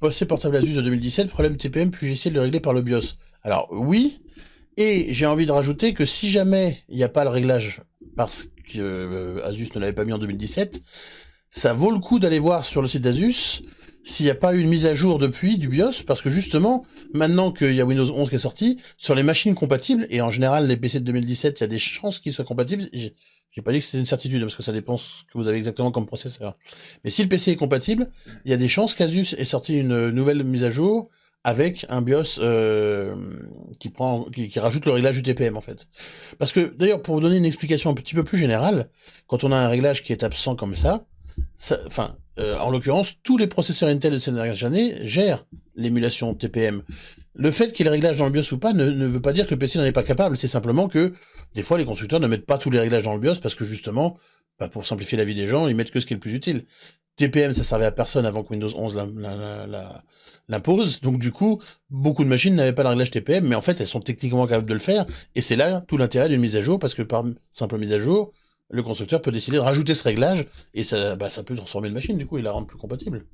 PC portable Asus de 2017, problème TPM, puis j'ai essayé de le régler par le BIOS. Alors oui, et j'ai envie de rajouter que si jamais il n'y a pas le réglage parce que Asus ne l'avait pas mis en 2017, ça vaut le coup d'aller voir sur le site d'Asus s'il n'y a pas eu une mise à jour depuis du BIOS, parce que justement, maintenant qu'il y a Windows 11 qui est sorti, sur les machines compatibles, et en général les PC de 2017, il y a des chances qu'ils soient compatibles, j'ai pas dit que c'était une certitude, parce que ça dépend ce que vous avez exactement comme processeur. Mais si le PC est compatible, il y a des chances qu'Asus ait sorti une nouvelle mise à jour avec un BIOS qui rajoute le réglage du TPM en fait. Parce que d'ailleurs, pour vous donner une explication un petit peu plus générale, quand on a un réglage qui est absent comme ça, enfin, en l'occurrence, tous les processeurs Intel de ces dernières années gèrent l'émulation TPM. Le fait qu'il y ait le réglage dans le BIOS ou pas ne veut pas dire que le PC n'en est pas capable, c'est simplement que des fois les constructeurs ne mettent pas tous les réglages dans le BIOS parce que justement, bah, pour simplifier la vie des gens, ils mettent que ce qui est le plus utile. TPM, ça servait à personne avant que Windows 11 l'impose, donc du coup, beaucoup de machines n'avaient pas le réglage TPM, mais en fait, elles sont techniquement capables de le faire, et c'est là tout l'intérêt d'une mise à jour, parce que par simple mise à jour, le constructeur peut décider de rajouter ce réglage, et ça, bah, ça peut transformer une machine, du coup, et la rendre plus compatible.